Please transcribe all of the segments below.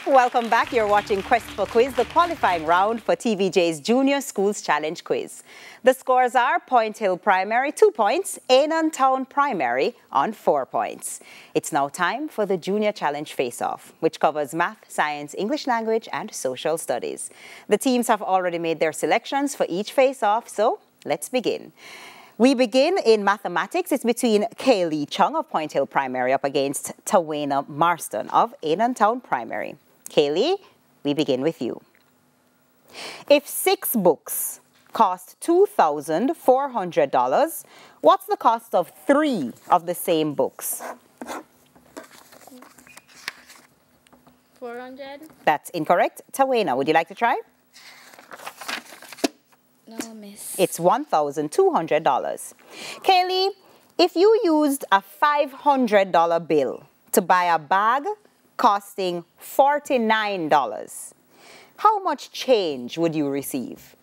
Welcome back. You're watching Quest for Quiz, the qualifying round for TVJ's Junior Schools Challenge Quiz. The scores are Point Hill Primary, 2 points, Aenon Town Primary on 4 points. It's now time for the Junior Challenge Face-Off, which covers math, science, English language, and social studies. The teams have already made their selections for each face-off, so let's begin. We begin in mathematics. It's between Kaylee Chung of Point Hill Primary up against Tawana Marston of Aenon Town Primary. Kaylee, we begin with you. If 6 books cost $2,400, what's the cost of 3 of the same books? 400? That's incorrect. Tawana, would you like to try? No, miss. It's $1,200. Kaylee, if you used a $500 bill to buy a bag costing $49, how much change would you receive?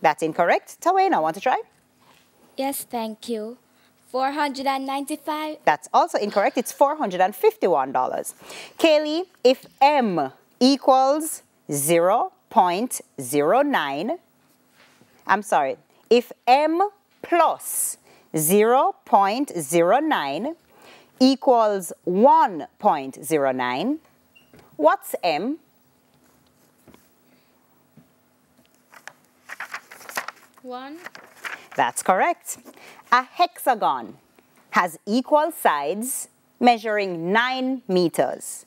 That's incorrect. Tawana, want to try? Yes, thank you. 495? That's also incorrect. It's $451. Kaylee, if M equals 0.09, if M plus 0.09 equals 1.09, what's M? One? That's correct. A hexagon has equal sides measuring 9 meters.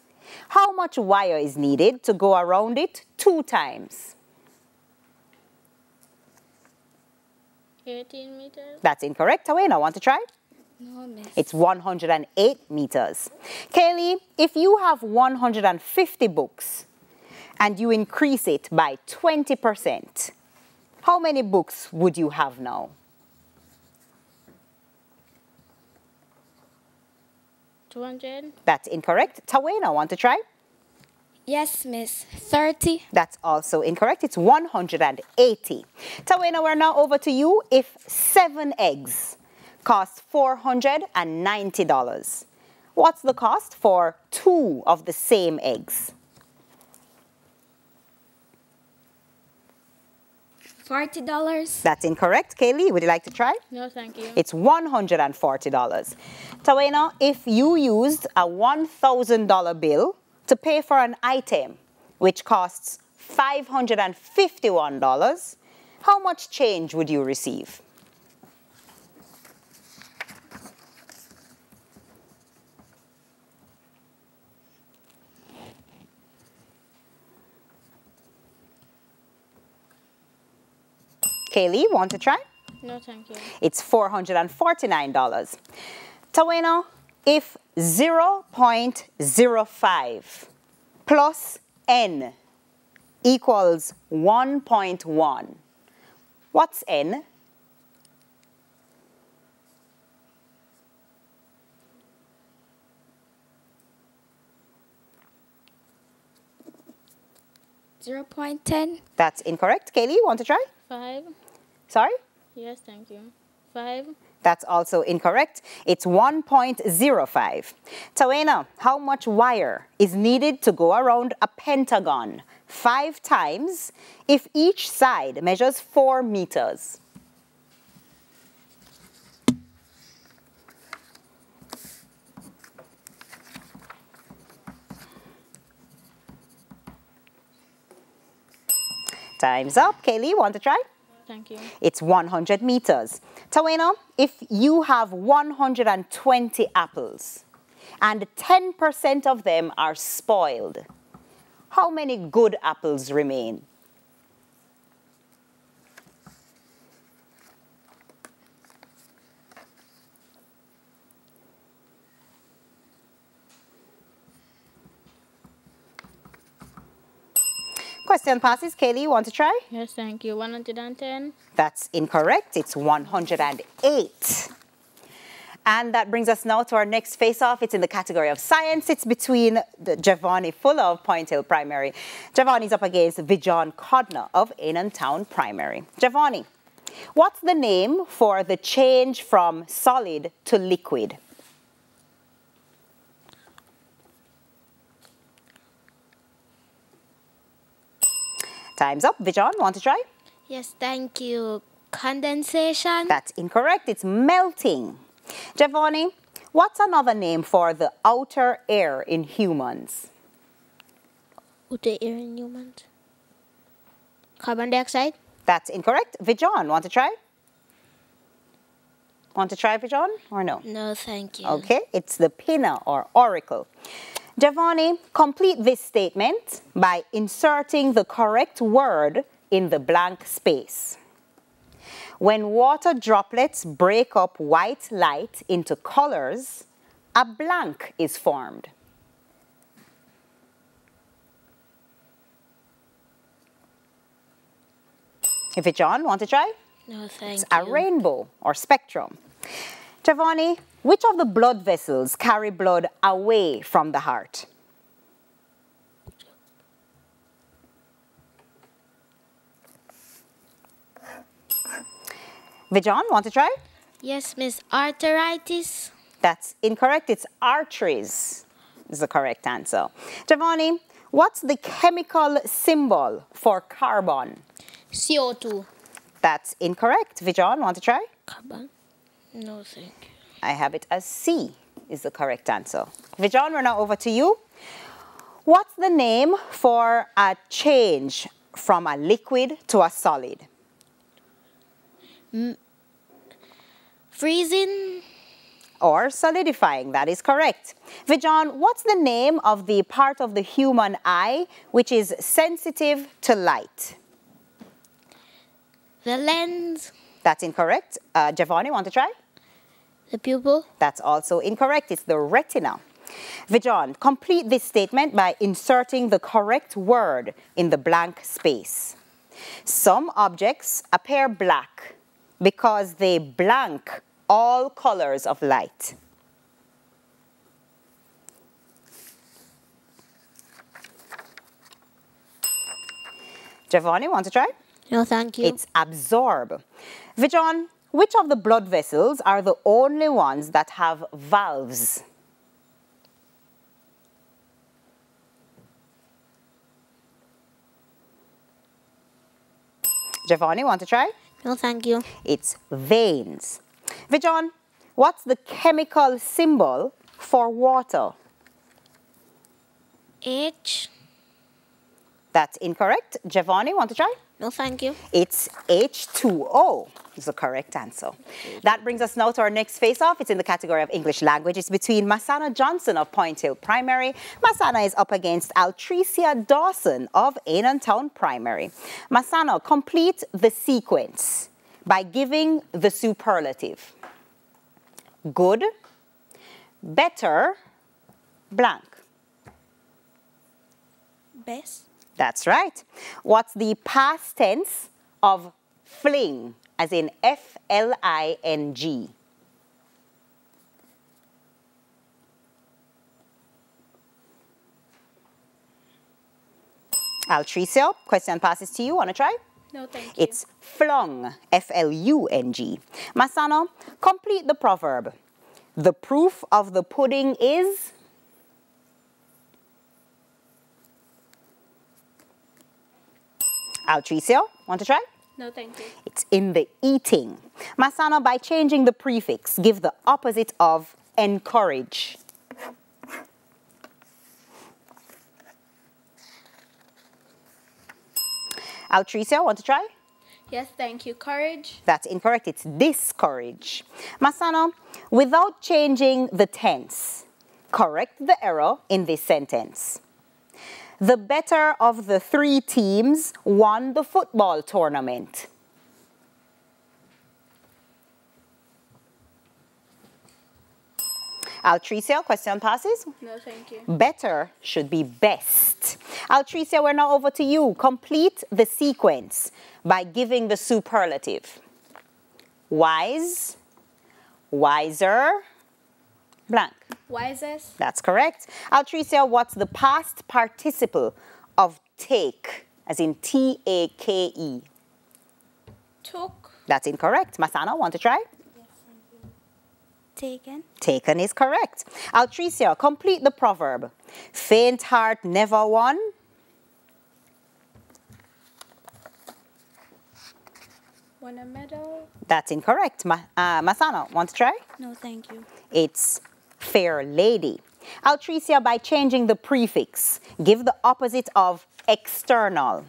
How much wire is needed to go around it 2 times? 18 meters? That's incorrect. Tawana, want to try? No, miss. It's 108 meters. Kaylee, if you have 150 books and you increase it by 20%, how many books would you have now? 200? That's incorrect. Tawana, want to try? Yes, miss. 30? That's also incorrect. It's 180. Tawana, we're now over to you. If 7 eggs cost $490, what's the cost for 2 of the same eggs? $40? That's incorrect. Kaylee, would you like to try? No, thank you. It's $140. Tawana, if you used a $1,000 bill to pay for an item which costs $551, how much change would you receive? Kaylee, want to try? No, thank you. It's $449. Tawana, if 0.05 plus n equals 1.1, what's n? $0.10? That's incorrect. Kaylee, want to try? 5? Sorry? Yes, thank you. 5? That's also incorrect. It's 1.05. Tawana, how much wire is needed to go around a pentagon 5 times if each side measures 4 meters? Time's up. Kaylee, want to try? Thank you. It's 100 meters. Tawana, if you have 120 apples and 10% of them are spoiled, how many good apples remain? Question passes. Kaylee, you want to try? Yes, thank you. 110? That's incorrect. It's 108. And that brings us now to our next face-off. It's in the category of science. It's between Javani Fuller of Point Hill Primary. Javani's up against Vijon Codner of Aenon Town Primary. Javani, What's the name for the change from solid to liquid? Time's up. Vijon, want to try? Yes, thank you. Condensation. That's incorrect. It's melting. Giovanni, what's another name for the outer air in humans? Outer air in humans. Carbon dioxide. That's incorrect. Vijon, want to try? Want to try, Vijon, or no? No, thank you. Okay, it's the pinna or auricle. Giovanni, complete this statement by inserting the correct word in the blank space. When water droplets break up white light into colors, a blank is formed. Vijon, want to try? No, thank It's you. a rainbow or spectrum. Giovanni, which of the blood vessels carry blood away from the heart? Vijon, want to try? Yes, Miss Arteritis. That's incorrect. It's arteries is the correct answer. Giovanni, what's the chemical symbol for carbon? CO2. That's incorrect. Vijon, want to try? Carbon? No, thank you. I have it as C is the correct answer. Vijon, we're now over to you. What's the name for a change from a liquid to a solid? Freezing. Or solidifying, that is correct. Vijon, what's the name of the part of the human eye which is sensitive to light? The lens. That's incorrect. Giovanni, want to try? The pupil. That's also incorrect. It's the retina. Vijon, complete this statement by inserting the correct word in the blank space. Some objects appear black because they blank all colors of light. Giovanni, want to try? No, thank you. It's absorb. Vijon, which of the blood vessels are the only ones that have valves? Giovanni, want to try? No, thank you. It's veins. Vijon, what's the chemical symbol for water? H. That's incorrect. Giovanni, want to try? No, thank you. It's H2O is the correct answer. That brings us now to our next face-off. It's in the category of English language. It's between Masana Johnson of Point Hill Primary. Masana is up against Altricia Dawson of Aenon Town Primary. Masana, complete the sequence by giving the superlative. Good, better, blank. Best. That's right. What's the past tense of fling, as in F-L-I-N-G? Altricia, question passes to you. Want to try? No, thank you. It's flung, F-L-U-N-G. Masana, complete the proverb. The proof of the pudding is... Altricia, want to try? No, thank you. It's in the eating. Masana, by changing the prefix, give the opposite of encourage. Altricia, want to try? Yes, thank you. Courage. That's incorrect. It's discourage. Masana, without changing the tense, correct the error in this sentence. The better of the three teams won the football tournament. Altricia, question passes. No, thank you. Better should be best. Altricia, we're now over to you. Complete the sequence by giving the superlative. Wise, wiser, blank. Wisest. That's correct. Altricia, what's the past participle of take, as in T-A-K-E? Took. That's incorrect. Masana, want to try? Yes, thank you. Taken. Taken is correct. Altricia, complete the proverb. Faint heart never won. Won a medal. That's incorrect. Masana, want to try? No, thank you. It's fair lady. Altricia, by changing the prefix, give the opposite of external.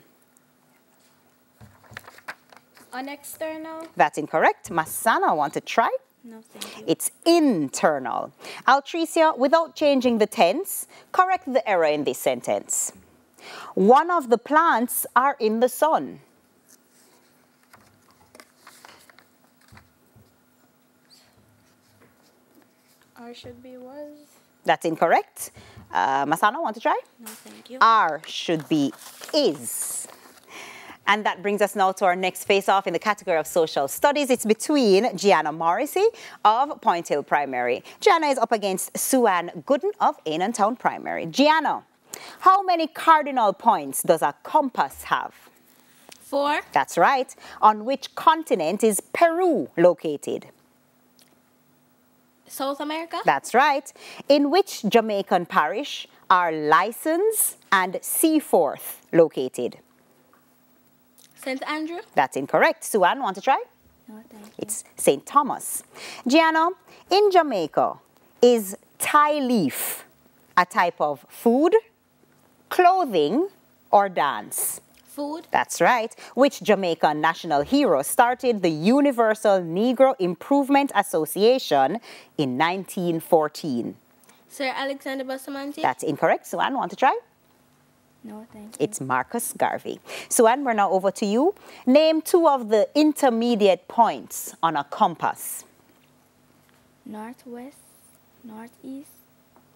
Unexternal. That's incorrect. Masana, want to try? No, thank you. It's internal. Altricia, without changing the tense, correct the error in this sentence. One of the plants are in the sun. Or should be was. That's incorrect. Masana, want to try? No, thank you. Are should be is. And that brings us now to our next face-off in the category of social studies. It's between Gianna Morrissey of Point Hill Primary. Gianna is up against Sue-Ann Gooden of Aenon Town Primary. Gianna, how many cardinal points does a compass have? 4. That's right. On which continent is Peru located? South America. That's right. In which Jamaican parish are License and Seaforth located? St. Andrew. That's incorrect. Sue-Ann, want to try? No, thank you. It's St. Thomas. Gianna, in Jamaica, is Thai leaf a type of food, clothing, or dance? Food. That's right. Which Jamaican national hero started the Universal Negro Improvement Association in 1914? Sir Alexander Bustamante. That's incorrect. Sue-Ann, want to try? No, thank you. It's Marcus Garvey. Sue-Ann, we're now over to you. Name 2 of the intermediate points on a compass. Northwest, northeast.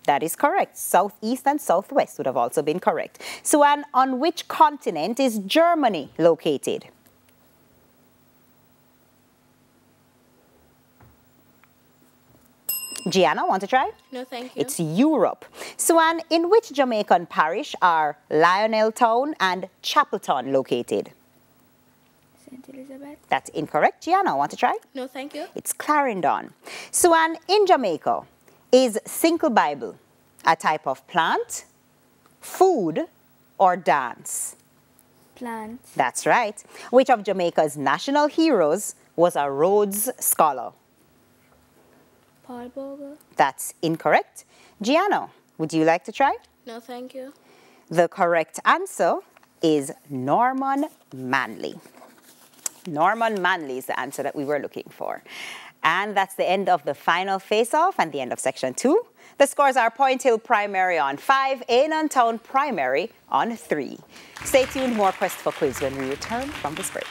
That is correct. Southeast and southwest would have also been correct. Sue-Ann, on which continent is Germany located? Gianna, want to try? No, thank you. It's Europe. Sue-Ann, in which Jamaican parish are Lionel Town and Chapelton located? St. Elizabeth. That's incorrect. Gianna, want to try? No, thank you. It's Clarendon. Sue-Ann, in Jamaica, is Cinque Bible a type of plant, food, or dance? Plant. That's right. Which of Jamaica's national heroes was a Rhodes Scholar? Paul Bogle. That's incorrect. Gianna, would you like to try? No, thank you. The correct answer is Norman Manley. Norman Manley is the answer that we were looking for. And that's the end of the final face-off and the end of section 2. The scores are Point Hill Primary on 5, Aenon Town Primary on 3. Stay tuned, more Quest for Quiz when we return from this break.